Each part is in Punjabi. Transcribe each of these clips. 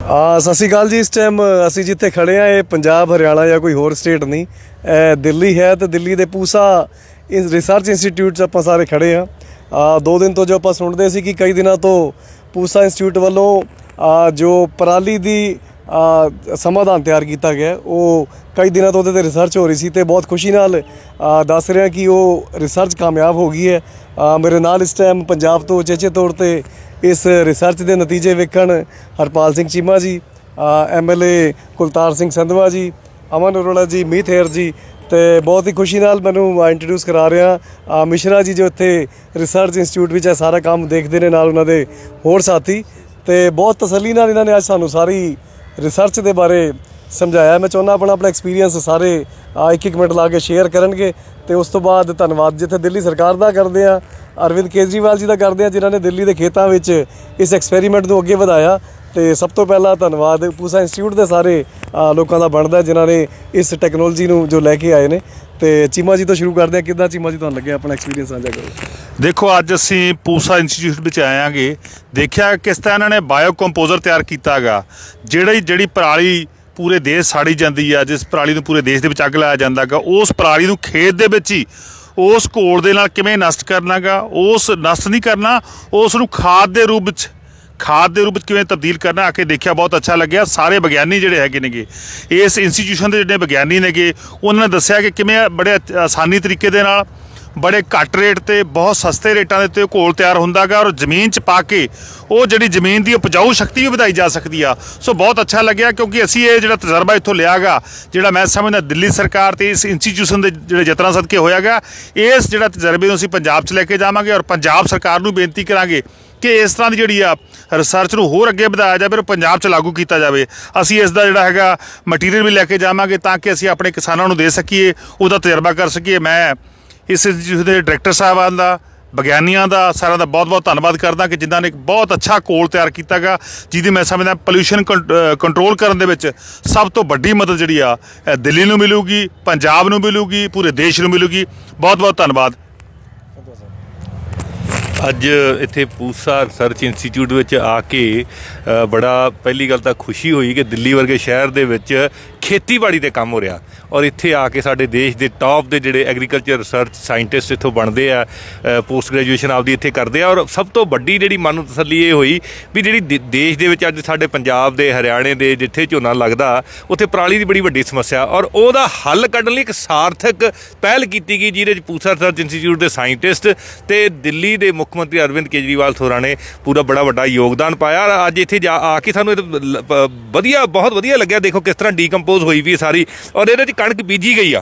ਸਤਿ ਸ਼੍ਰੀ ਅਕਾਲ ਜੀ। ਇਸ ਟਾਈਮ ਅਸੀਂ ਜਿੱਥੇ ਖੜੇ ਹਾਂ ਇਹ ਪੰਜਾਬ ਹਰਿਆਣਾ ਜਾਂ ਕੋਈ ਹੋਰ ਸਟੇਟ ਨਹੀਂ, ਦਿੱਲੀ ਹੈ। ਤੇ ਦਿੱਲੀ ਦੇ ਪੂਸਾ ਰਿਸਰਚ ਇੰਸਟੀਟਿਊਟ 'ਚ ਆਪਾਂ ਸਾਰੇ ਖੜੇ ਹਾਂ। 2 ਦਿਨ ਤੋਂ ਜੋ ਆਪਾਂ ਸੁਣਦੇ ਸੀ ਕਿ ਕਈ ਦਿਨਾਂ ਤੋਂ ਪੂਸਾ ਇੰਸਟੀਟਿਊਟ ਵੱਲੋਂ ਜੋ ਪਰਾਲੀ ਦੀ ਸਮਾਧਾਨ ਤਿਆਰ ਕੀਤਾ ਗਿਆ, ਉਹ ਕਈ ਦਿਨਾਂ ਤੋਂ ਉਹਦੇ 'ਤੇ ਰਿਸਰਚ ਹੋ ਰਹੀ ਸੀ। ਅਤੇ ਬਹੁਤ ਖੁਸ਼ੀ ਨਾਲ ਦੱਸ ਰਿਹਾ ਕਿ ਉਹ ਰਿਸਰਚ ਕਾਮਯਾਬ ਹੋ ਗਈ ਹੈ। ਮੇਰੇ ਨਾਲ ਇਸ ਟਾਈਮ ਪੰਜਾਬ ਤੋਂ ਉਚੇਚੇ ਤੌਰ 'ਤੇ ਇਸ ਰਿਸਰਚ ਦੇ ਨਤੀਜੇ ਵੇਖਣ ਹਰਪਾਲ ਸਿੰਘ ਚੀਮਾ ਜੀ, MLA ਕੁਲਤਾਰ ਸਿੰਘ ਸੰਧਵਾ ਜੀ, ਅਮਨ ਅਰੋੜਾ ਜੀ, ਮੀਤ ਹੇਰ ਜੀ, ਅਤੇ ਬਹੁਤ ਹੀ ਖੁਸ਼ੀ ਨਾਲ ਮੈਨੂੰ ਇੰਟਰੋਡਿਊਸ ਕਰਾ ਰਿਹਾ ਮਿਸ਼ਰਾ ਜੀ, ਜੋ ਇੱਥੇ ਰਿਸਰਚ ਇੰਸਟੀਟਿਊਟ ਵਿੱਚ ਇਹ ਸਾਰਾ ਕੰਮ ਦੇਖਦੇ ਨੇ, ਨਾਲ ਉਹਨਾਂ ਦੇ ਹੋਰ ਸਾਥੀ। ਅਤੇ ਬਹੁਤ ਤਸੱਲੀ ਨਾਲ ਇਹਨਾਂ ਨੇ ਅੱਜ ਸਾਨੂੰ ਸਾਰੀ ਰਿਸਰਚ ਦੇ ਬਾਰੇ ਸਮਝਾਇਆ। ਮੈਂ ਚਾਹੁੰਦਾ ਆਪਣਾ ਐਕਸਪੀਰੀਅੰਸ ਸਾਰੇ ਇੱਕ ਮਿੰਟ ਲਾ ਕੇ ਸ਼ੇਅਰ ਕਰਨਗੇ। ਅਤੇ ਉਸ ਤੋਂ ਬਾਅਦ ਧੰਨਵਾਦ ਜਿੱਥੇ ਦਿੱਲੀ ਸਰਕਾਰ ਦਾ ਕਰਦੇ ਹਾਂ, ਅਰਵਿੰਦ ਕੇਜਰੀਵਾਲ ਜੀ ਦਾ ਕਰਦੇ ਹਾਂ, ਜਿਨ੍ਹਾਂ ਨੇ ਦਿੱਲੀ ਦੇ ਖੇਤਾਂ ਵਿੱਚ ਇਸ ਐਕਸਪੈਰੀਮੈਂਟ ਨੂੰ ਅੱਗੇ ਵਧਾਇਆ। ਅਤੇ ਸਭ ਤੋਂ ਪਹਿਲਾਂ ਧੰਨਵਾਦ ਪੂਸਾ ਇੰਸਟੀਟਿਊਟ ਦੇ ਸਾਰੇ ਲੋਕਾਂ ਦਾ ਬਣਦਾ, ਜਿਨ੍ਹਾਂ ਨੇ ਇਸ ਟੈਕਨੋਲੋਜੀ ਨੂੰ ਜੋ ਲੈ ਕੇ ਆਏ ਨੇ। ਅਤੇ ਚੀਮਾ ਜੀ ਤੋਂ ਸ਼ੁਰੂ ਕਰਦੇ ਹਾਂ। ਕਿੱਦਾਂ ਚੀਮਾ ਜੀ ਤੁਹਾਨੂੰ ਲੱਗਿਆ? ਆਪਣਾ ਐਕਸਪੀਰੀਅੰਸ ਸਾਂਝਾ ਕਰੋ। ਦੇਖੋ, ਅੱਜ ਅਸੀਂ ਪੂਸਾ ਇੰਸਟੀਟਿਊਟ ਵਿੱਚ ਆਵਾਂਗੇ, ਦੇਖਿਆ ਕਿਸ ਤਰ੍ਹਾਂ ਇਹਨਾਂ ਨੇ ਬਾਇਓ ਕੰਪੋਜ਼ਰ ਤਿਆਰ ਕੀਤਾ ਗਾ। ਜਿਹੜੀ ਪਰਾਲੀ ਪੂਰੇ ਦੇਸ਼ ਸਾੜੀ ਜਾਂਦੀ ਆ, ਜਿਸ ਪਰਾਲੀ ਨੂੰ ਪੂਰੇ ਦੇਸ਼ ਦੇ ਵਿੱਚ ਅੱਗ ਲਾਇਆ ਜਾਂਦਾ ਗਾ, ਉਸ ਪਰਾਲੀ ਨੂੰ ਖੇਤ ਦੇ ਵਿੱਚ ਹੀ ਉਸ ਘੋਲ ਦੇ ਨਾਲ ਕਿਵੇਂ ਨਸ਼ਟ ਕਰਨਾ ਗਾ, ਉਸ ਨਸ਼ਟ ਨਹੀਂ ਕਰਨਾ, ਉਸ ਨੂੰ ਖਾਦ ਦੇ ਰੂਪ ਵਿੱਚ ਕਿਵੇਂ ਤਬਦੀਲ ਕਰਨਾ, ਆ ਕੇ ਦੇਖਿਆ ਬਹੁਤ ਅੱਛਾ ਲੱਗਿਆ। ਸਾਰੇ ਵਿਗਿਆਨੀ ਜਿਹੜੇ ਹੈਗੇ ਨੇਗੇ ਇਸ ਇੰਸਟੀਟਿਊਸ਼ਨ ਦੇ ਜਿਹੜੇ ਵਿਗਿਆਨੀ ਨੇਗੇ, ਉਹਨਾਂ ਨੇ ਦੱਸਿਆ ਕਿ ਕਿਵੇਂ ਬੜੇ ਆਸਾਨੀ ਤਰੀਕੇ ਦੇ ਨਾਲ ਬੜੇ ਘੱਟ ਰੇਟ 'ਤੇ ਬਹੁਤ ਸਸਤੇ ਰੇਟਾਂ ਦੇ ਉੱਤੇ ਘੋਲ ਤਿਆਰ ਹੁੰਦਾ ਗਾ, ਔਰ ਜ਼ਮੀਨ 'ਚ ਪਾ ਕੇ ਉਹ ਜਿਹੜੀ ਜ਼ਮੀਨ ਦੀ ਉਪਜਾਊ ਸ਼ਕਤੀ ਵੀ ਵਧਾਈ ਜਾ ਸਕਦੀ ਆ। ਸੋ ਬਹੁਤ ਅੱਛਾ ਲੱਗਿਆ, ਕਿਉਂਕਿ ਅਸੀਂ ਇਹ ਜਿਹੜਾ ਤਜਰਬਾ ਇੱਥੋਂ ਲਿਆ ਗਾ, ਜਿਹੜਾ ਮੈਂ ਸਮਝਦਾ ਦਿੱਲੀ ਸਰਕਾਰ ਅਤੇ ਇਸ ਇੰਸਟੀਟਿਊਸ਼ਨ ਦੇ ਜਿਹੜੇ ਯਤਨਾਂ ਸਦਕੇ ਹੋਇਆ ਗਾ, ਇਸ ਜਿਹੜਾ ਤਜਰਬੇ ਨੂੰ ਅਸੀਂ ਪੰਜਾਬ 'ਚ ਲੈ ਕੇ ਜਾਵਾਂਗੇ, ਔਰ ਪੰਜਾਬ ਸਰਕਾਰ ਨੂੰ ਬੇਨਤੀ ਕਰਾਂਗੇ ਕਿ ਇਸ ਤਰ੍ਹਾਂ ਦੀ ਜਿਹੜੀ ਆ ਰਿਸਰਚ ਨੂੰ ਹੋਰ ਅੱਗੇ ਵਧਾਇਆ ਜਾਵੇ, ਔਰ ਪੰਜਾਬ 'ਚ ਲਾਗੂ ਕੀਤਾ ਜਾਵੇ। ਅਸੀਂ ਇਸ ਦਾ ਜਿਹੜਾ ਹੈਗਾ ਮਟੀਰੀਅਲ ਵੀ ਲੈ ਕੇ ਜਾਵਾਂਗੇ, ਤਾਂ ਕਿ ਅਸੀਂ ਆਪਣੇ ਕਿਸਾਨਾਂ ਨੂੰ ਦੇ ਸਕੀਏ, ਉਹਦਾ ਤਜਰਬਾ ਕਰ ਸਕੀਏ। ਮੈਂ ਇਸ ਇੰਸਟੀਟਿਊਟ ਦੇ ਡਾਇਰੈਕਟਰ ਸਾਹਿਬਾਨ ਦਾ, ਵਿਗਿਆਨੀਆਂ ਦਾ, ਸਾਰਿਆਂ ਦਾ ਬਹੁਤ ਬਹੁਤ ਧੰਨਵਾਦ ਕਰਦਾ ਕਿ ਜਿਨ੍ਹਾਂ ਨੇ ਇੱਕ ਬਹੁਤ ਅੱਛਾ ਘੋਲ ਤਿਆਰ ਕੀਤਾ ਗਾ, ਜਿਹਦੀ ਮੈਂ ਸਮਝਦਾ ਪੋਲਿਊਸ਼ਨ ਕੰਟਰੋਲ ਕਰਨ ਦੇ ਵਿੱਚ ਸਭ ਤੋਂ ਵੱਡੀ ਮਦਦ ਜਿਹੜੀ ਆ ਦਿੱਲੀ ਨੂੰ ਮਿਲੂਗੀ, ਪੰਜਾਬ ਨੂੰ ਮਿਲੂਗੀ, ਪੂਰੇ ਦੇਸ਼ ਨੂੰ ਮਿਲੂਗੀ। ਬਹੁਤ ਬਹੁਤ ਧੰਨਵਾਦ। ਅੱਜ ਇੱਥੇ ਪੂਸਾ ਰਿਸਰਚ ਇੰਸਟੀਚਿਊਟ ਵਿੱਚ ਆ ਕੇ ਬੜਾ ਪਹਿਲੀ ਗੱਲ ਤਾਂ ਖੁਸ਼ੀ ਹੋਈ ਕਿ ਦਿੱਲੀ ਵਰਗੇ ਸ਼ਹਿਰ ਦੇ ਵਿੱਚ ਖੇਤੀਬਾੜੀ 'ਤੇ ਕੰਮ ਹੋ ਰਿਹਾ, ਔਰ ਇੱਥੇ ਆ ਕੇ ਸਾਡੇ ਦੇਸ਼ ਦੇ ਟੌਪ ਦੇ ਜਿਹੜੇ ਐਗਰੀਕਲਚਰ ਰਿਸਰਚ ਸਾਇੰਟਿਸਟ ਇੱਥੋਂ ਬਣਦੇ ਆ, ਪੋਸਟ ਗ੍ਰੈਜੂਏਸ਼ਨ ਆਪਦੀ ਇੱਥੇ ਕਰਦੇ ਆ। ਔਰ ਸਭ ਤੋਂ ਵੱਡੀ ਜਿਹੜੀ ਮਨ ਨੂੰ ਤਸੱਲੀ ਇਹ ਹੋਈ ਵੀ ਜਿਹੜੀ ਦੇਸ਼ ਦੇ ਵਿੱਚ ਅੱਜ ਸਾਡੇ ਪੰਜਾਬ ਦੇ, ਹਰਿਆਣੇ ਦੇ ਜਿੱਥੇ ਝੋਨਾ ਲੱਗਦਾ, ਉੱਥੇ ਪਰਾਲੀ ਦੀ ਬੜੀ ਵੱਡੀ ਸਮੱਸਿਆ, ਔਰ ਉਹਦਾ ਹੱਲ ਕੱਢਣ ਲਈ ਇੱਕ ਸਾਰਥਕ ਪਹਿਲ ਕੀਤੀ ਗਈ, ਜਿਹਦੇ 'ਚ ਪੂਸਾ ਰਿਸਰਚ ਇੰਸਟੀਚਿਊਟ ਦੇ ਸਾਇੰਟਿਸਟ ਅਤੇ ਦਿੱਲੀ ਦੇ ਮੁੱਖ ਮੰਤਰੀ ਅਰਵਿੰਦ ਕੇਜਰੀਵਾਲ ਹੋਰਾਂ ਨੇ ਪੂਰਾ ਬੜਾ ਵੱਡਾ ਯੋਗਦਾਨ ਪਾਇਆ। ਔਰ ਅੱਜ ਇੱਥੇ ਆ ਕੇ ਸਾਨੂੰ ਬਹੁਤ ਵਧੀਆ ਲੱਗਿਆ। ਦੇਖੋ ਕਿਸ ਤਰ੍ਹਾਂ ਡੀਕੰਪੋਜ਼ ਹੋਈ ਵੀ ਸਾਰੀ, ਔਰ ਇਹਦੇ 'ਚ ਕਣਕ ਬੀਜੀ ਗਈ ਆ,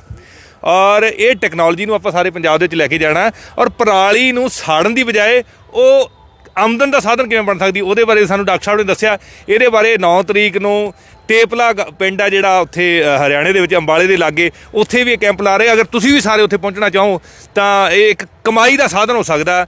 ਔਰ ਇਹ ਟੈਕਨੋਲੋਜੀ ਨੂੰ ਆਪਾਂ ਸਾਰੇ ਪੰਜਾਬ ਦੇ ਵਿੱਚ ਲੈ ਕੇ ਜਾਣਾ। ਔਰ ਪਰਾਲੀ ਨੂੰ ਸਾੜਨ ਦੀ ਬਜਾਏ ਉਹ ਆਮਦਨ ਦਾ ਸਾਧਨ ਕਿਵੇਂ ਬਣ ਸਕਦੀ, ਉਹਦੇ ਬਾਰੇ ਸਾਨੂੰ ਡਾਕਟਰ ਸਾਹਿਬ ਨੇ ਦੱਸਿਆ। ਇਹਦੇ ਬਾਰੇ 9 ਤਰੀਕ ਨੂੰ ਤੇਪਲਾ ਪਿੰਡ ਆ ਜਿਹੜਾ ਉੱਥੇ ਹਰਿਆਣੇ ਦੇ ਵਿੱਚ ਅੰਬਾਲੇ ਦੇ ਲਾਗੇ, ਉੱਥੇ ਵੀ ਇਹ ਕੈਂਪ ਲਾ ਰਹੇ। ਅਗਰ ਤੁਸੀਂ ਵੀ ਸਾਰੇ ਉੱਥੇ ਪਹੁੰਚਣਾ ਚਾਹੋ ਤਾਂ ਇਹ ਇੱਕ ਕਮਾਈ ਦਾ ਸਾਧਨ ਹੋ ਸਕਦਾ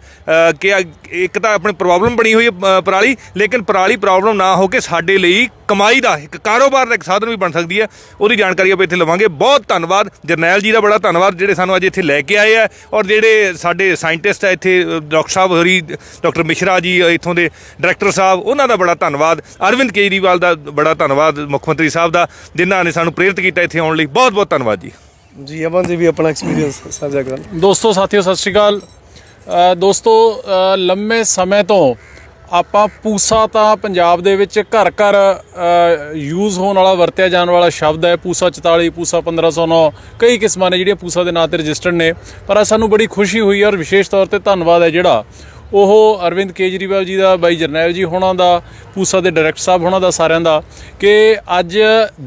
ਕਿ ਇੱਕ ਤਾਂ ਆਪਣੀ ਪ੍ਰੋਬਲਮ ਬਣੀ ਹੋਈ ਹੈ ਪਰਾਲੀ, ਲੇਕਿਨ ਪਰਾਲੀ ਪ੍ਰੋਬਲਮ ਨਾ ਹੋ ਕੇ ਸਾਡੇ ਲਈ ਕਮਾਈ ਦਾ ਇੱਕ ਕਾਰੋਬਾਰ ਦਾ ਇੱਕ ਸਾਧਨ ਵੀ ਬਣ ਸਕਦੀ ਹੈ। ਉਹਦੀ ਜਾਣਕਾਰੀ ਆਪਾਂ ਇੱਥੇ ਲਵਾਂਗੇ। ਬਹੁਤ ਧੰਨਵਾਦ ਜਰਨੈਲ ਜੀ ਦਾ, ਬੜਾ ਧੰਨਵਾਦ ਜਿਹੜੇ ਸਾਨੂੰ ਅੱਜ ਇੱਥੇ ਲੈ ਕੇ ਆਏ ਆ, ਔਰ ਜਿਹੜੇ ਸਾਡੇ ਸਾਇੰਟਿਸਟ ਆ ਇੱਥੇ ਡਾਕਟਰ ਸਾਹਿਬ ਹੋਰੀ, ਡਾਕਟਰ ਮਿਸ਼ਰਾ ਜੀ ਇੱਥੋਂ ਦੇ ਡਾਇਰੈਕਟਰ ਸਾਹਿਬ, ਉਹਨਾਂ ਦਾ ਬੜਾ ਧੰਨਵਾਦ। ਅਰਵਿੰਦ ਕੇਜਰੀਵਾਲ ਦਾ ਬੜਾ ਧੰਨਵਾਦ, ਮੁੱਖ ਮੰਤਰੀ ਸਾਹਿਬ ਦਾ, ਜਿਨ੍ਹਾਂ ਨੇ ਸਾਨੂੰ ਪ੍ਰੇਰਿਤ ਕੀਤਾ ਇੱਥੇ ਆਉਣ ਲਈ। ਬਹੁਤ ਬਹੁਤ ਧੰਨਵਾਦ ਜੀ। ਜੀ ਅਮਨ ਜੀ ਵੀ ਆਪਣਾ ਐਕਸਪੀਰੀਅੰਸ ਸਾਂਝਾ ਕਰਨ। ਦੋਸਤੋ, ਸਾਥੀਓ, ਸਤਿ ਸ਼੍ਰੀ ਅਕਾਲ। ਦੋਸਤੋ, ਲੰਮੇ ਸਮੇਂ ਤੋਂ ਆਪਾਂ ਪੂਸਾ ਤਾਂ ਪੰਜਾਬ ਦੇ ਵਿੱਚ ਘਰ ਘਰ ਯੂਜ਼ ਹੋਣ ਵਾਲਾ, ਵਰਤਿਆ ਜਾਣ ਵਾਲਾ ਸ਼ਬਦ ਹੈ। ਪੂਸਾ 44, ਪੂਸਾ 1509, ਕਈ ਕਿਸਮਾਂ ਨੇ ਜਿਹੜੀਆਂ ਪੂਸਾ ਦੇ ਨਾਂ 'ਤੇ ਰਜਿਸਟਰਡ ਨੇ। ਪਰ ਸਾਨੂੰ ਬੜੀ ਖੁਸ਼ੀ ਹੋਈ, ਔਰ ਵਿਸ਼ੇਸ਼ ਤੌਰ 'ਤੇ ਧੰਨਵਾਦ ਹੈ ਜਿਹੜਾ ਉਹ ਅਰਵਿੰਦ ਕੇਜਰੀਵਾਲ ਜੀ ਦਾ, ਬਾਈ ਜਰਨੈਲ ਜੀ ਹੋਣਾ ਦਾ, ਪੂਸਾ ਦੇ ਡਾਇਰੈਕਟਰ ਸਾਹਿਬ ਹੋਣਾ ਦਾ, ਸਾਰਿਆਂ ਦਾ, ਕਿ ਅੱਜ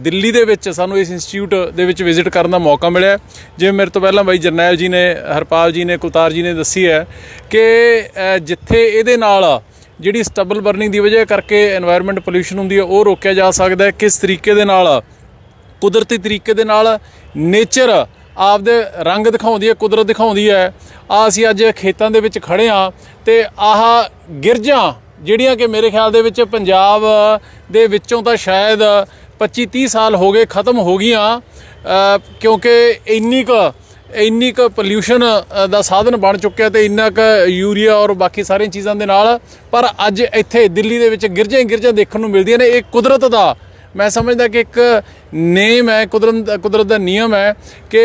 ਦਿੱਲੀ ਦੇ ਵਿੱਚ ਸਾਨੂੰ ਇਸ ਇੰਸਟੀਚਿਊਟ ਦੇ ਵਿੱਚ ਵਿਜ਼ਿਟ ਕਰਨ ਦਾ ਮੌਕਾ ਮਿਲਿਆ। ਜਿਵੇਂ ਮੇਰੇ ਤੋਂ ਪਹਿਲਾਂ ਬਾਈ ਜਰਨੈਲ ਜੀ ਨੇ, ਹਰਪਾਲ ਜੀ ਨੇ, ਕੁਲਤਾਰ ਜੀ ਨੇ ਦੱਸੀ ਹੈ ਕਿ ਜਿੱਥੇ ਇਹਦੇ ਨਾਲ ਜਿਹੜੀ ਸਟਬਲ ਬਰਨਿੰਗ ਦੀ ਵਜ੍ਹਾ ਕਰਕੇ ਇਨਵਾਇਰਮੈਂਟ ਪੋਲਿਊਸ਼ਨ ਹੁੰਦੀ ਹੈ, ਉਹ ਰੋਕਿਆ ਜਾ ਸਕਦਾ ਹੈ। ਕਿਸ ਤਰੀਕੇ ਦੇ ਨਾਲ ਕੁਦਰਤੀ ਤਰੀਕੇ ਦੇ ਨਾਲ ਨੇਚਰ ਆਪਦੇ ਰੰਗ ਦਿਖਾਉਂਦੀ ਹੈ, ਕੁਦਰਤ ਦਿਖਾਉਂਦੀ ਹੈ। ਅਸੀਂ ਅੱਜ ਖੇਤਾਂ ਦੇ ਵਿੱਚ ਖੜ੍ਹੇ ਹਾਂ, ਅਤੇ ਆਹ ਗਿਰਜਾਂ ਜਿਹੜੀਆਂ ਕਿ ਮੇਰੇ ਖਿਆਲ ਦੇ ਵਿੱਚ ਪੰਜਾਬ ਦੇ ਵਿੱਚੋਂ ਤਾਂ ਸ਼ਾਇਦ 25-30 ਸਾਲ ਹੋ ਗਏ ਖ਼ਤਮ ਹੋ ਗਈਆਂ, ਕਿਉਂਕਿ ਇੰਨੀ ਕੁ ਇੰਨੀ ਕੁ ਪੋਲਿਊਸ਼ਨ ਦਾ ਸਾਧਨ ਬਣ ਚੁੱਕਿਆ ਤੇ ਇੰਨਾ ਕੁ ਯੂਰੀਆ ਔਰ ਬਾਕੀ ਸਾਰੀਆਂ ਚੀਜ਼ਾਂ ਦੇ ਨਾਲ, ਪਰ ਅੱਜ ਇੱਥੇ ਦਿੱਲੀ ਦੇ ਵਿੱਚ ਗਿਰਜਾਂ ਹੀ ਗਿਰਜਾਂ ਦੇਖਣ ਨੂੰ ਮਿਲਦੀਆਂ ਨੇ। ਇਹ ਕੁਦਰਤ ਦਾ, ਮੈਂ ਸਮਝਦਾ ਕਿ ਇੱਕ ਨੇਮ ਹੈ, ਕੁਦਰਤ ਦਾ ਨਿਯਮ ਹੈ ਕਿ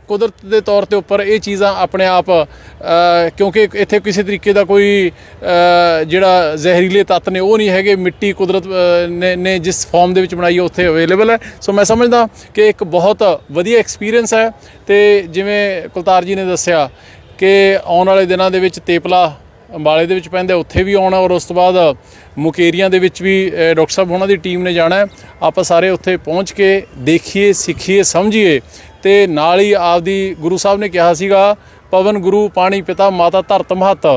ਕੁਦਰਤ ਦੇ ਤੌਰ ਤੇ ਉੱਪਰ ਇਹ ਚੀਜ਼ਾਂ ਆਪਣੇ ਆਪ, ਕਿਉਂਕਿ ਇੱਥੇ ਕਿਸੇ ਤਰੀਕੇ ਦਾ ਕੋਈ ਜਿਹੜਾ ਜ਼ਹਿਰੀਲੇ ਤੱਤ ਨੇ ਉਹ ਨਹੀਂ ਹੈਗੇ। ਮਿੱਟੀ ਕੁਦਰਤ ਨੇ ਜਿਸ ਫਾਰਮ ਦੇ ਵਿੱਚ ਬਣਾਈ ਹੈ ਉੱਥੇ ਅਵੇਲੇਬਲ ਹੈ। ਸੋ ਮੈਂ ਸਮਝਦਾ ਕਿ ਇੱਕ ਬਹੁਤ ਵਧੀਆ ਐਕਸਪੀਰੀਅੰਸ ਹੈ। ਤੇ ਜਿਵੇਂ ਕੁਲਤਾਰ ਜੀ ਨੇ ਦੱਸਿਆ ਕਿ ਆਉਣ ਵਾਲੇ ਦਿਨਾਂ ਦੇ ਵਿੱਚ ਤੇਪਲਾ ਅੰਬਾਲੇ ਦੇ ਵਿੱਚ ਪੈਂਦਾ, ਉੱਥੇ ਵੀ ਆਉਣਾ, ਔਰ ਉਸ ਤੋਂ ਬਾਅਦ ਮੁਕੇਰੀਆਂ ਦੇ ਵਿੱਚ ਵੀ ਡਾਕਟਰ ਸਾਹਿਬ ਉਹਨਾਂ ਦੀ ਟੀਮ ਨੇ ਜਾਣਾ। ਆਪਾਂ ਸਾਰੇ ਉੱਥੇ ਪਹੁੰਚ ਕੇ ਦੇਖੀਏ, ਸਿੱਖੀਏ, ਸਮਝੀਏ ਤੇ ਨਾਲ ਹੀ ਆਪਦੀ, ਗੁਰੂ ਸਾਹਿਬ ਨੇ ਕਿਹਾ ਸੀਗਾ, ਪਵਨ ਗੁਰੂ, ਪਾਣੀ ਪਿਤਾ, ਮਾਤਾ ਧਰਤ ਮਹੱਤ,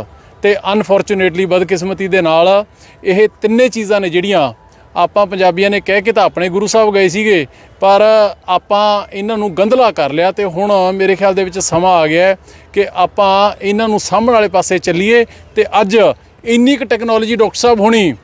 ਤੇ ਅਨਫੋਰਚੂਨੇਟਲੀ ਬਦਕਿਸਮਤੀ ਦੇ ਨਾਲ ਇਹ ਤਿੰਨੇ ਚੀਜ਼ਾਂ ਨੇ ਜਿਹੜੀਆਂ ਆਪਾਂ ਪੰਜਾਬੀਆਂ ਨੇ ਕਹਿ ਕੇ ਤਾਂ ਆਪਣੇ ਗੁਰੂ ਸਾਹਿਬ ਗਏ ਸੀਗੇ, ਪਰ ਆਪਾਂ ਇਹਨਾਂ ਨੂੰ ਗੰਧਲਾ ਕਰ ਲਿਆ। ਤੇ ਹੁਣ ਮੇਰੇ ਖਿਆਲ ਦੇ ਵਿੱਚ ਸਮਾਂ ਆ ਗਿਆ ਕਿ ਆਪਾਂ ਇਹਨਾਂ ਨੂੰ ਸਾਂਭਣ ਵਾਲੇ ਪਾਸੇ ਚੱਲੀਏ। ਤੇ ਅੱਜ ਇੰਨੀ ਕੁ ਟੈਕਨੋਲੋਜੀ ਡਾਕਟਰ ਸਾਹਿਬ ਹੁਣੀ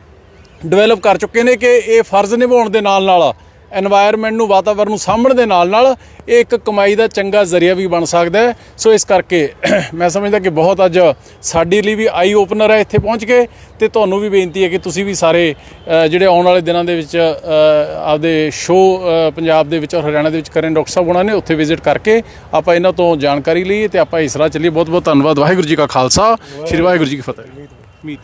ਡਿਵੈਲਪ ਕਰ ਚੁੱਕੇ ਨੇ ਕਿ ਇਹ ਫਰਜ਼ ਨਿਭਾਉਣ ਦੇ ਨਾਲ ਨਾਲ, ਐਨਵਾਇਰਨਮੈਂਟ ਨੂੰ, ਵਾਤਾਵਰਨ ਨੂੰ ਸਾਂਭਣ ਦੇ ਨਾਲ ਨਾਲ ਇਹ ਇੱਕ ਕਮਾਈ ਦਾ ਚੰਗਾ ਜ਼ਰੀਆ ਵੀ ਬਣ ਸਕਦਾ ਹੈ। ਸੋ ਇਸ ਕਰਕੇ ਮੈਂ ਸਮਝਦਾ ਕਿ ਬਹੁਤ ਅੱਜ ਸਾਡੇ ਲਈ ਵੀ ਆਈ ਓਪਨਰ ਹੈ ਇੱਥੇ ਪਹੁੰਚ ਕੇ। ਤੇ ਤੁਹਾਨੂੰ ਵੀ ਬੇਨਤੀ ਹੈ ਕਿ ਤੁਸੀਂ ਵੀ ਸਾਰੇ ਜਿਹੜੇ ਆਉਣ ਵਾਲੇ ਦਿਨਾਂ ਦੇ ਵਿੱਚ ਆਪਦੇ ਸ਼ੋਅ ਪੰਜਾਬ ਦੇ ਵਿੱਚ ਔਰ ਹਰਿਆਣਾ ਦੇ ਵਿੱਚ ਕਰਨ ਡਾਕਟਰ ਸਾਹਿਬ ਉਹਨਾਂ ਨੇ, ਉੱਥੇ ਵਿਜ਼ਿਟ ਕਰਕੇ ਆਪਾਂ ਇਹਨਾਂ ਤੋਂ ਜਾਣਕਾਰੀ ਲਈਏ ਤੇ ਆਪਾਂ ਇਸ ਰਾਹ ਚੱਲੀਏ। ਬਹੁਤ ਬਹੁਤ ਧੰਨਵਾਦ। ਵਾਹਿਗੁਰੂ ਜੀ ਕਾ ਖਾਲਸਾ, ਸ਼੍ਰੀ ਵਾਹਿਗੁਰੂ ਜੀ ਕੀ ਫਤਿਹ।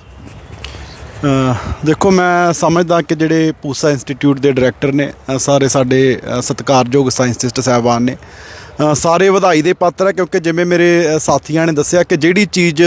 ਦੇਖੋ, ਮੈਂ ਸਮਝਦਾ ਕਿ ਜਿਹੜੇ ਪੂਸਾ ਇੰਸਟੀਚਿਊਟ ਦੇ ਡਾਇਰੈਕਟਰ ਨੇ, ਸਾਰੇ ਸਾਡੇ ਸਤਿਕਾਰਯੋਗ ਸਾਇੰਟਿਸਟ ਸਾਹਿਬਾਨ ਨੇ, ਸਾਰੇ ਵਧਾਈ ਦੇ ਪਾਤਰ ਹੈ। ਕਿਉਂਕਿ ਜਿਵੇਂ ਮੇਰੇ ਸਾਥੀਆਂ ਨੇ ਦੱਸਿਆ ਕਿ ਜਿਹੜੀ ਚੀਜ਼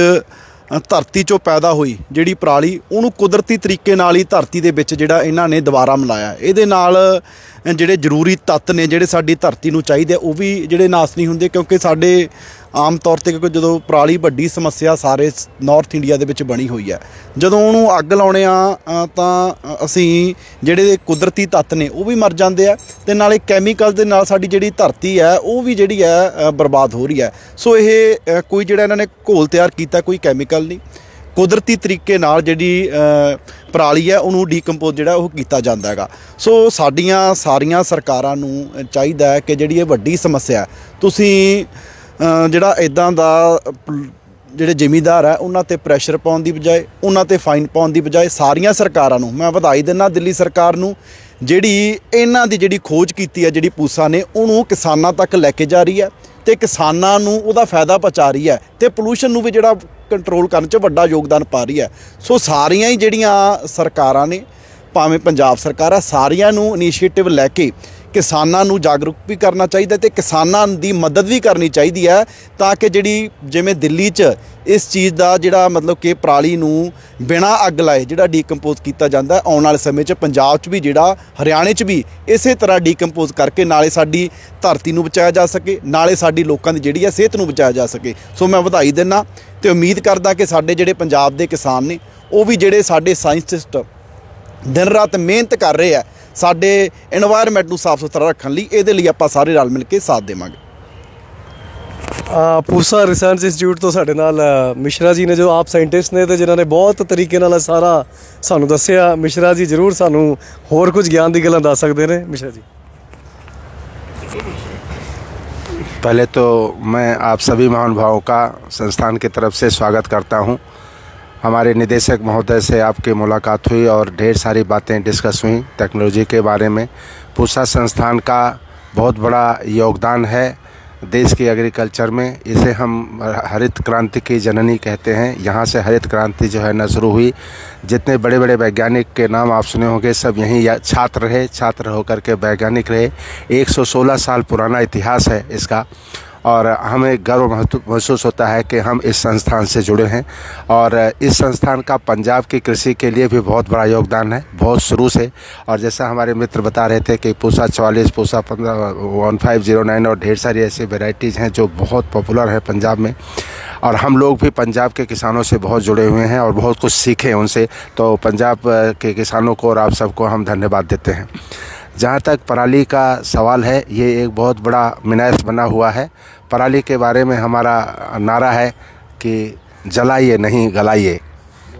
ਧਰਤੀ 'ਚੋਂ ਪੈਦਾ ਹੋਈ, ਜਿਹੜੀ ਪਰਾਲੀ, ਉਹਨੂੰ ਕੁਦਰਤੀ ਤਰੀਕੇ ਨਾਲ ਹੀ ਧਰਤੀ ਦੇ ਵਿੱਚ ਜਿਹੜਾ ਇਹਨਾਂ ਨੇ ਦੁਬਾਰਾ ਮਿਲਾਇਆ। ਇਹਦੇ ਨਾਲ ਜਿਹੜੇ ਜ਼ਰੂਰੀ ਤੱਤ ਨੇ, ਜਿਹੜੇ ਸਾਡੀ ਧਰਤੀ ਨੂੰ ਚਾਹੀਦੇ, ਉਹ ਵੀ ਜਿਹੜੇ ਨਾਸ ਨਹੀਂ ਹੁੰਦੇ। ਕਿਉਂਕਿ ਸਾਡੇ ਆਮ ਤੌਰ 'ਤੇ, ਕਿਉਂਕਿ ਜਦੋਂ ਪਰਾਲੀ ਵੱਡੀ ਸਮੱਸਿਆ ਸਾਰੇ ਨਾਰਥ ਇੰਡੀਆ ਦੇ ਵਿੱਚ ਬਣੀ ਹੋਈ ਹੈ, ਜਦੋਂ ਉਹਨੂੰ ਅੱਗ ਲਾਉਣੇ ਆ ਤਾਂ ਅਸੀਂ ਜਿਹੜੇ ਕੁਦਰਤੀ ਤੱਤ ਨੇ ਉਹ ਵੀ ਮਰ ਜਾਂਦੇ ਆ, ਅਤੇ ਨਾਲੇ ਕੈਮੀਕਲ ਦੇ ਨਾਲ ਸਾਡੀ ਜਿਹੜੀ ਧਰਤੀ ਹੈ ਉਹ ਵੀ ਜਿਹੜੀ ਹੈ ਬਰਬਾਦ ਹੋ ਰਹੀ ਹੈ। ਸੋ ਇਹ ਕੋਈ ਜਿਹੜਾ ਇਹਨਾਂ ਨੇ ਘੋਲ ਤਿਆਰ ਕੀਤਾ, ਕੋਈ ਕੈਮੀਕਲ ਨਹੀਂ, ਕੁਦਰਤੀ ਤਰੀਕੇ ਨਾਲ ਜਿਹੜੀ ਪਰਾਲੀ ਹੈ ਉਹਨੂੰ ਡੀਕੰਪੋਜ਼ ਜਿਹੜਾ ਉਹ ਕੀਤਾ ਜਾਂਦਾ ਹੈਗਾ। ਸੋ ਸਾਡੀਆਂ ਸਾਰੀਆਂ ਸਰਕਾਰਾਂ ਨੂੰ ਚਾਹੀਦਾ ਹੈ ਕਿ ਜਿਹੜੀ ਇਹ ਵੱਡੀ ਸਮੱਸਿਆ, ਤੁਸੀਂ ਜਿਹੜਾ ਇੱਦਾਂ ਦਾ ਜਿਹੜੇ ਜ਼ਿਮੀਂਦਾਰ ਹੈ ਉਹਨਾਂ 'ਤੇ ਪ੍ਰੈਸ਼ਰ ਪਾਉਣ ਦੀ ਬਜਾਏ, ਉਹਨਾਂ 'ਤੇ ਫਾਈਨ ਪਾਉਣ ਦੀ ਬਜਾਏ, ਸਾਰੀਆਂ ਸਰਕਾਰਾਂ ਨੂੰ ਮੈਂ ਵਧਾਈ ਦਿੰਦਾ। ਦਿੱਲੀ ਸਰਕਾਰ ਨੂੰ ਜਿਹੜੀ ਇਹਨਾਂ ਦੀ ਜਿਹੜੀ ਖੋਜ ਕੀਤੀ ਹੈ, ਜਿਹੜੀ ਪੂਸਾ ਨੇ, ਉਹਨੂੰ ਕਿਸਾਨਾਂ ਤੱਕ ਲੈ ਕੇ ਜਾ ਰਹੀ ਹੈ ਤੇ ਕਿਸਾਨਾਂ ਨੂੰ ਉਹਦਾ ਫਾਇਦਾ ਪਹੁੰਚਾ ਰਹੀ ਹੈ ਤੇ ਪੋਲੂਸ਼ਨ ਨੂੰ ਵੀ ਜਿਹੜਾ ਕੰਟਰੋਲ ਕਰਨ 'ਚ ਵੱਡਾ ਯੋਗਦਾਨ ਪਾ ਰਹੀ ਹੈ। ਸੋ ਸਾਰੀਆਂ ਹੀ ਜਿਹੜੀਆਂ ਸਰਕਾਰਾਂ ਨੇ, ਭਾਵੇਂ ਪੰਜਾਬ ਸਰਕਾਰ ਹੈ, ਸਾਰੀਆਂ ਨੂੰ ਇਨੀਸ਼ੀਏਟਿਵ ਲੈ ਕੇ ਕਿਸਾਨਾਂ ਨੂੰ ਜਾਗਰੂਕ ਵੀ ਕਰਨਾ ਚਾਹੀਦਾ ਤੇ ਕਿਸਾਨਾਂ ਦੀ ਮਦਦ ਵੀ ਕਰਨੀ ਚਾਹੀਦੀ ਹੈ, ਤਾਂ ਕਿ ਜਿਹੜੀ ਜਿਵੇਂ ਦਿੱਲੀ 'ਚ ਇਸ ਚੀਜ਼ ਦਾ ਜਿਹੜਾ ਮਤਲਬ ਕਿ ਪਰਾਲੀ ਨੂੰ ਬਿਨਾਂ ਅੱਗ ਲਾਏ ਜਿਹੜਾ ਡੀਕੰਪੋਜ਼ ਕੀਤਾ ਜਾਂਦਾ, ਆਉਣ ਵਾਲੇ ਸਮੇਂ 'ਚ ਪੰਜਾਬ 'ਚ ਵੀ, ਜਿਹੜਾ ਹਰਿਆਣੇ 'ਚ ਵੀ ਇਸੇ ਤਰ੍ਹਾਂ ਡੀਕੰਪੋਜ਼ ਕਰਕੇ ਨਾਲੇ ਸਾਡੀ ਧਰਤੀ ਨੂੰ ਬਚਾਇਆ ਜਾ ਸਕੇ, ਨਾਲੇ ਸਾਡੀ ਲੋਕਾਂ ਦੀ ਜਿਹੜੀ ਹੈ ਸਿਹਤ ਨੂੰ ਬਚਾਇਆ ਜਾ ਸਕੇ। ਸੋ ਮੈਂ ਵਧਾਈ ਦਿੰਦਾ ਤੇ ਉਮੀਦ ਕਰਦਾ ਕਿ ਸਾਡੇ ਜਿਹੜੇ ਪੰਜਾਬ ਦੇ ਕਿਸਾਨ ਨੇ, ਉਹ ਵੀ ਜਿਹੜੇ ਸਾਡੇ ਸਾਇੰਟਿਸਟ ਦਿਨ ਰਾਤ ਮਿਹਨਤ ਕਰ ਰਹੇ ਆ ਸਾਡੇ এনवायरमेंट ਨੂੰ ਸਾਫ਼ ਸੁਥਰਾ ਰੱਖਣ ਲਈ, ਇਹਦੇ ਲਈ ਆਪਾਂ ਸਾਰੇ ਰਲ ਮਿਲ ਕੇ ਸਾਥ ਦੇਵਾਂਗੇ। ਪੂਸਾ ਰਿਸਰਚ ਇੰਸਟੀਚਿਊਟ ਤੋਂ ਸਾਡੇ ਨਾਲ ਮਿਸ਼ਰਾ ਜੀ ਨੇ, ਜੋ ਆਪ ਸਾਇੰਟਿਸਟ ਨੇ ਤੇ ਜਿਨ੍ਹਾਂ ਨੇ ਬਹੁਤ ਤਰੀਕੇ ਨਾਲ ਸਾਰਾ ਸਾਨੂੰ ਦੱਸਿਆ। ਮਿਸ਼ਰਾ ਜੀ ਜ਼ਰੂਰ ਸਾਨੂੰ ਹੋਰ ਕੁਝ ਗਿਆਨ ਦੀ ਗੱਲਾਂ ਦੱਸ ਸਕਦੇ ਨੇ। ਮਿਸ਼ਰਾ ਜੀ, पहले तो मैं आप सभी महानुभावों का संस्थान की तरफ से स्वागत करता हूं। हमारे निदेशक महोदय से आपकी मुलाकात हुई और ढेर सारी बातें डिस्कस हुई टेक्नोलॉजी के बारे में। पूसा संस्थान का बहुत बड़ा योगदान है देश की एग्रीकल्चर में। इसे हम हरित क्रांति की जननी कहते हैं। यहाँ से हरित क्रांति जो है न शुरू हुई। जितने बड़े बड़े वैज्ञानिक के नाम आप सुने होंगे, सब यहीं छात्र रहे, छात्र होकर के वैज्ञानिक रहे। 116 साल पुराना इतिहास है इसका और हमें गर्व महसूस होता है कि हम इस संस्थान से जुड़े हैं। और इस संस्थान का पंजाब की कृषि के लिए भी बहुत बड़ा योगदान है, बहुत शुरू से। और जैसा हमारे मित्र बता रहे थे कि पूसा 44, पूसा 1509 और ढेर सारी ऐसी वेराइटीज़ हैं जो बहुत पॉपुलर है पंजाब में। और हम लोग भी पंजाब के किसानों से बहुत जुड़े हुए हैं और बहुत कुछ सीखे उनसे। तो पंजाब के किसानों को और आप सबको हम धन्यवाद देते हैं। जहाँ तक पराली का सवाल है, ये एक बहुत बड़ा मिनास बना हुआ है। पराली के बारे में हमारा नारा है कि जलाइए नहीं गलाइए।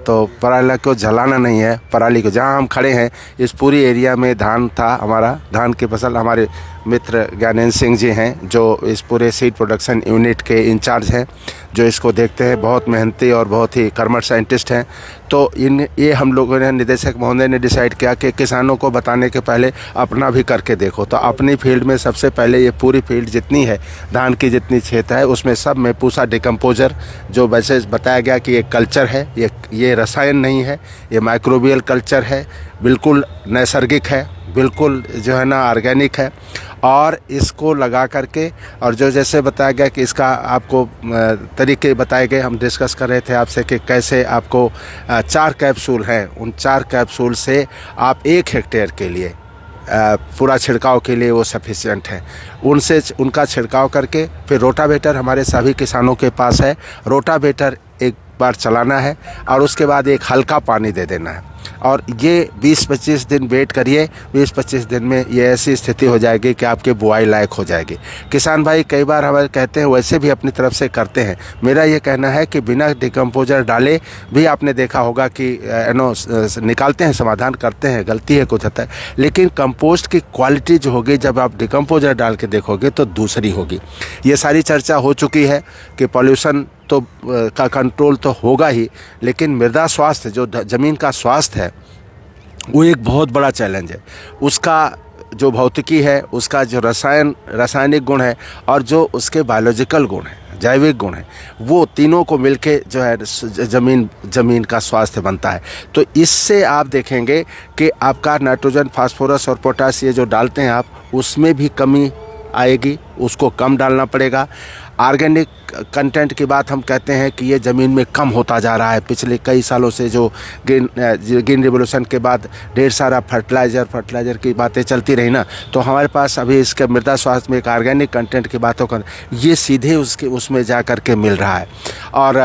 तो पराली को जलाना नहीं है, पराली को, जहाँ हम खड़े हैं इस पूरी एरिया में धान था, हमारा धान की फसल, हमारे मित्र ज्ञानेंद्र सिंह जी हैं, जो इस पूरे सीड प्रोडक्शन यूनिट के इंचार्ज हैं, जो इसको देखते हैं। बहुत मेहनती और बहुत ही कर्मठ साइंटिस्ट हैं। तो ये हम लोगों ने, निदेशक महोदय ने डिसाइड किया कि किसानों को बताने के पहले अपना भी करके देखो। तो अपनी फील्ड में सबसे पहले ये पूरी फील्ड जितनी है, धान की जितनी क्षेत्र है, उसमें सब में पूसा डिकम्पोजर, जो वैसे बताया गया कि ये कल्चर है, ये रसायन नहीं है, ये माइक्रोबियल कल्चर है, बिल्कुल नैसर्गिक है, बिल्कुल जो है ना ऑर्गेनिक है। और इसको लगा करके, और जो जैसे बताया गया कि इसका आपको तरीके बताए गए, हम डिस्कस कर रहे थे आपसे कि कैसे आपको 4 कैप्सूल हैं, उन 4 कैप्सूल से आप 1 हेक्टेयर के लिए पूरा छिड़काव के लिए वो सफिशिएंट है। उनसे उनका छिड़काव करके फिर रोटावेटर हमारे सभी किसानों के पास है। रोटावेटर एक बार चलाना है और उसके बाद एक हल्का पानी दे देना है, और ये 20-25 दिन वेट करिए। 20-25 दिन में ये ऐसी स्थिति हो जाएगी कि आपके बुआई लायक हो जाएगी। किसान भाई कई बार हमें कहते हैं, वैसे भी अपनी तरफ से करते हैं। मेरा ये कहना है कि बिना डिकम्पोजर डाले भी आपने देखा होगा कि निकालते हैं, समाधान करते हैं, गलती है कुछ होता है, लेकिन कंपोस्ट की क्वालिटी जो होगी जब आप डिकम्पोजर डाल के देखोगे तो दूसरी होगी। ये सारी चर्चा हो चुकी है कि पॉल्यूशन तो का कंट्रोल तो होगा ही, लेकिन मृदा स्वास्थ्य, जो ज़मीन का स्वास्थ्य है, वो एक बहुत बड़ा चैलेंज है। उसका जो भौतिकी है, उसका जो रासायनिक गुण है, और जो उसके बायोलॉजिकल गुण है, जैविक गुण है, वो तीनों को मिलके जो है ज़मीन का स्वास्थ्य बनता है। तो इससे आप देखेंगे कि आपका नाइट्रोजन, फास्फोरस और पोटाश ये जो डालते हैं आप, उसमें भी कमी आएगी, उसको कम डालना पड़ेगा। ऑर्गेनिक कंटेंट की बात हम कहते हैं कि ये ज़मीन में कम होता जा रहा है। पिछले कई सालों से जो ग्रीन रिवोल्यूशन के बाद ढेर सारा फर्टिलाइज़र की बातें चलती रही ना, तो हमारे पास अभी इसके मृदा स्वास्थ्य में एक ऑर्गेनिक कंटेंट की बातों का ये सीधे उसमें जा कर के मिल रहा है। और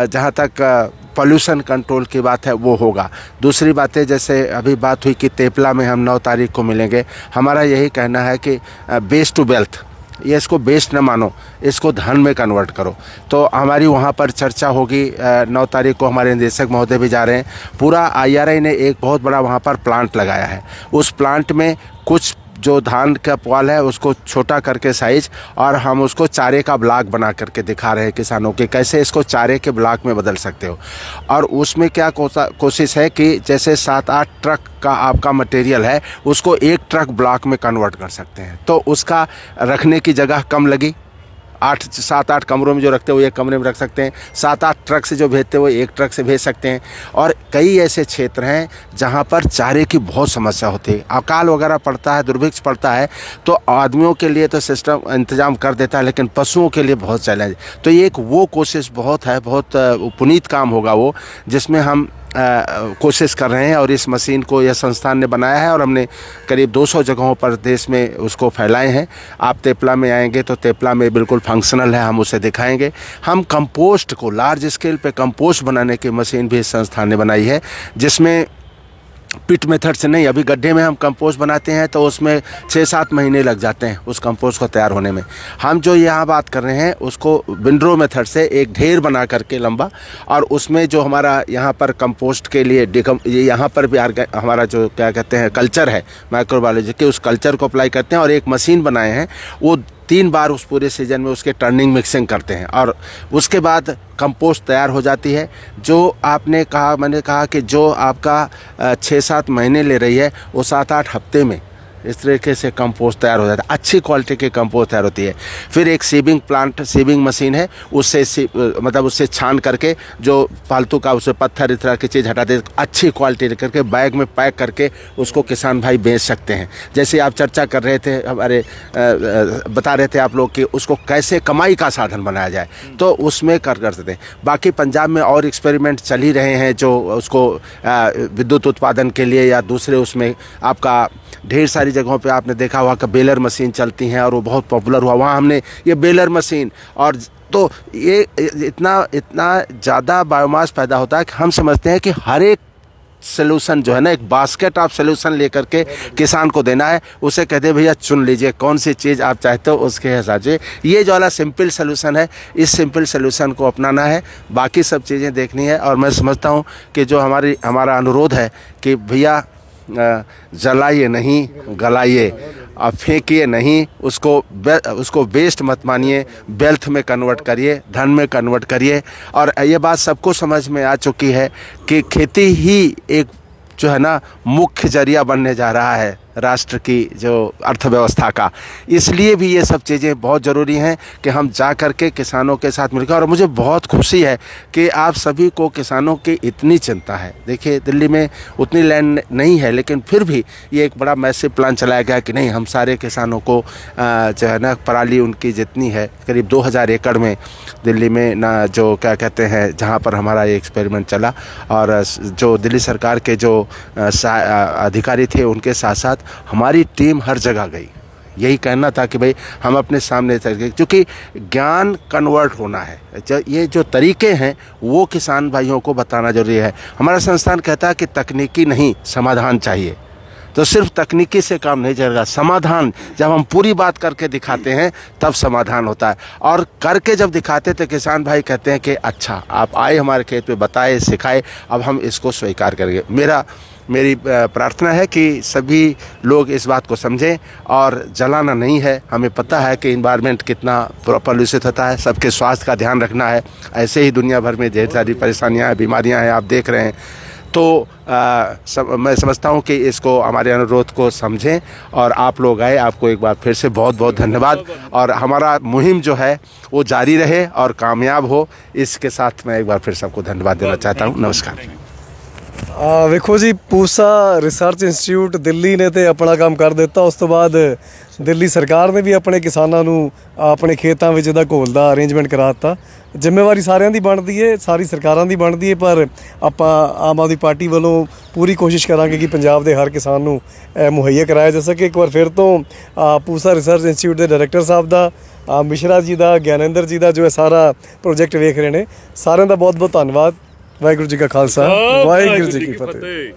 जहाँ तक पॉल्यूशन कंट्रोल की बात है, वो होगा। दूसरी बातें, जैसे अभी बात हुई कि तेपला में हम 9 तारीख को मिलेंगे, हमारा यही कहना है कि वेस्ट टू वेल्थ, ये इसको वेस्ट न मानो, इसको धन में कन्वर्ट करो। तो हमारी वहाँ पर चर्चा होगी। 9 तारीख को हमारे निदेशक महोदय भी जा रहे हैं। पूरा IRI ने एक बहुत बड़ा वहाँ पर प्लांट लगाया है। उस प्लांट में कुछ जो धान का पुआल है उसको छोटा करके साइज, और हम उसको चारे का ब्लॉक बना करके दिखा रहे हैं किसानों के, कैसे इसको चारे के ब्लॉक में बदल सकते हो। और उसमें क्या कोशिश है कि जैसे 7-8 ट्रक का आपका मटेरियल है, उसको 1 ट्रक ब्लॉक में कन्वर्ट कर सकते हैं। तो उसका रखने की जगह कम लगी। 7-8 कमरों में जो रखते हैं वो 1 कमरे में रख सकते हैं। 7-8 ट्रक से जो भेजते हैं वो 1 ट्रक से भेज सकते हैं। और कई ऐसे क्षेत्र हैं जहाँ पर चारे की बहुत समस्या होती है। अकाल वगैरह पड़ता है, दुर्भिक्ष पड़ता है, तो आदमियों के लिए तो सिस्टम इंतजाम कर देता है, लेकिन पशुओं के लिए बहुत चैलेंज। तो ये एक वो कोशिश बहुत है, बहुत पुनीत काम होगा वो, जिसमें हम कोशिश कर रहे हैं। और इस मशीन को यह संस्थान ने बनाया है, और हमने करीब 200 जगहों पर देश में उसको फैलाए हैं। आप तेपला में आएंगे तो तेपला में बिल्कुल फंक्शनल है, हम उसे दिखाएंगे। हम कंपोस्ट को लार्ज स्केल पे कंपोस्ट बनाने की मशीन भी इस संस्थान ने बनाई है, जिसमें पिट मेथड से नहीं, अभी गड्ढे में हम कंपोस्ट बनाते हैं तो उसमें 6-7 महीने लग जाते हैं उस कंपोस्ट को तैयार होने में। हम जो यहाँ बात कर रहे हैं उसको विंड्रो मेथड से एक ढेर बना करके लंबा, और उसमें जो हमारा यहाँ पर कंपोस्ट के लिए यहाँ पर भी हमारा जो क्या कहते हैं कल्चर है माइक्रोबायोलॉजी के, उस कल्चर को अप्लाई करते हैं। और एक मशीन बनाए हैं, वो 3 बार उस पूरे सीजन में उसके टर्निंग मिक्सिंग करते हैं, और उसके बाद कंपोस्ट तैयार हो जाती है। जो आपने कहा, मैंने कहा कि जो आपका 6-7 महीने ले रही है, वो 7-8 हफ्ते में इस तरीके से कंपोस्ट तैयार हो जाता है। अच्छी क्वालिटी की कंपोस्ट तैयार होती है। फिर एक सीविंग मशीन है, उससे मतलब उससे छान करके जो फालतू का उसे पत्थर इस तरह की चीज़ हटा दे, अच्छी क्वालिटी करके बैग में पैक करके उसको किसान भाई बेच सकते हैं। जैसे आप चर्चा कर रहे थे, हमारे बता रहे थे आप लोग कि उसको कैसे कमाई का साधन बनाया जाए, तो उसमें कर सकते हैं। बाकी पंजाब में और एक्सपेरिमेंट चल ही रहे हैं, जो उसको विद्युत उत्पादन के लिए या दूसरे उसमें आपका ढेर सारी जगहों पे आपने देखा हुआ कि बेलर मशीन चलती हैं, और वो बहुत पॉपुलर हुआ। वहाँ हमने ये बेलर मशीन, और तो ये इतना ज़्यादा बायोमास पैदा होता है कि हम समझते हैं कि हर एक सोल्यूशन जो है ना, एक बास्केट ऑफ सोल्यूशन लेकर के किसान को देना है। उसे कहते भैया चुन लीजिए कौन सी चीज़ आप चाहते हो, उसके हिसाब से ये जो वाला सिंपल सोल्यूशन है, इस सिंपल सोल्यूशन को अपनाना है, बाकी सब चीज़ें देखनी है। और मैं समझता हूँ कि जो हमारा अनुरोध है कि भैया जलाइए नहीं गलाइए, आप फेंकिए नहीं, उसको वेस्ट मत मानिए, वेल्थ में कन्वर्ट करिए, धन में कन्वर्ट करिए। और ये बात सबको समझ में आ चुकी है कि खेती ही एक जो है ना मुख्य जरिया बनने जा रहा है राष्ट्र की जो अर्थव्यवस्था का। इसलिए भी ये सब चीज़ें बहुत ज़रूरी हैं कि हम जा कर के किसानों के साथ मिलकर, और मुझे बहुत खुशी है कि आप सभी को किसानों की इतनी चिंता है। देखिए दिल्ली में उतनी लैंड नहीं है, लेकिन फिर भी ये एक बड़ा मैसिव प्लान चलाया गया कि नहीं, हम सारे किसानों को जो है ना पराली उनकी जितनी है करीब 2000 एकड़ में दिल्ली में ना, जो क्या कहते हैं, जहाँ पर हमारा ये एक्सपेरिमेंट चला, और जो दिल्ली सरकार के जो अधिकारी थे उनके साथ साथ हमारी टीम हर जगह गई। यही कहना था कि भाई हम अपने सामने तरीके, क्योंकि ज्ञान कन्वर्ट होना है, ये जो तरीके हैं वो किसान भाइयों को बताना जरूरी है। हमारा संस्थान कहता है कि तकनीकी नहीं, समाधान चाहिए। तो सिर्फ तकनीकी से काम नहीं चलेगा, समाधान जब हम पूरी बात करके दिखाते हैं तब समाधान होता है। और करके जब दिखाते तो किसान भाई कहते हैं कि अच्छा आप आए हमारे खेत में, बताए, सिखाए, अब हम इसको स्वीकार करेंगे। मेरी प्रार्थना है कि सभी लोग इस बात को समझें, और जलाना नहीं है। हमें पता है कि इन्वायरमेंट कितना प्रदूषित होता है, सबके स्वास्थ्य का ध्यान रखना है। ऐसे ही दुनिया भर में ढेर सारी परेशानियां हैं, बीमारियां हैं, आप देख रहे हैं। तो मैं समझता हूं कि इसको, हमारे अनुरोध को समझें, और आप लोग आए, आपको एक बार फिर से बहुत बहुत धन्यवाद। और हमारा मुहिम जो है वो जारी रहे और कामयाब हो, इसके साथ मैं एक बार फिर सबको धन्यवाद देना चाहता हूँ। नमस्कार। ਵੇਖੋ ਜੀ, ਪੂਸਾ ਰਿਸਰਚ ਇੰਸਟੀਚਿਊਟ ਦਿੱਲੀ ਨੇ ਤੇ ਆਪਣਾ ਕੰਮ ਕਰ ਦਿੱਤਾ। ਉਸ ਤੋਂ ਬਾਅਦ ਦਿੱਲੀ ਸਰਕਾਰ ਨੇ ਵੀ ਆਪਣੇ ਕਿਸਾਨਾਂ ਨੂੰ ਆਪਣੇ ਖੇਤਾਂ ਵਿੱਚ ਇਹਦਾ ਘੋਲ ਦਾ ਅਰੇਂਜਮੈਂਟ ਕਰਾ ਦਿੱਤਾ। ਜ਼ਿੰਮੇਵਾਰੀ ਸਾਰਿਆਂ ਦੀ ਬਣਦੀ ਹੈ, ਸਾਰੀ ਸਰਕਾਰਾਂ ਦੀ ਬਣਦੀ ਹੈ, ਪਰ ਆਪਾਂ ਆਮ ਆਦਮੀ ਪਾਰਟੀ ਵੱਲੋਂ ਪੂਰੀ ਕੋਸ਼ਿਸ਼ ਕਰਾਂਗੇ ਕਿ ਪੰਜਾਬ ਦੇ ਹਰ ਕਿਸਾਨ ਨੂੰ ਮੁਹੱਈਆ ਕਰਾਇਆ ਜਾ ਸਕੇ। ਇੱਕ ਵਾਰ ਫਿਰ ਤੋਂ ਪੂਸਾ ਰਿਸਰਚ ਇੰਸਟੀਚਿਊਟ ਦੇ ਡਾਇਰੈਕਟਰ ਸਾਹਿਬ ਦਾ, ਮਿਸ਼ਰਾ ਜੀ ਦਾ, ਗਿਆਨੇਂਦਰ ਜੀ ਦਾ, ਜੋ ਇਹ ਸਾਰਾ ਪ੍ਰੋਜੈਕਟ ਵੇਖ ਰਹੇ ਨੇ, ਸਾਰਿਆਂ ਦਾ ਬਹੁਤ ਬਹੁਤ ਧੰਨਵਾਦ। ਵਾਹਿਗੁਰੂ ਜੀ ਕਾ ਖਾਲਸਾ, ਵਾਹਿਗੁਰੂ ਜੀ ਕੀ ਫਤਿਹ।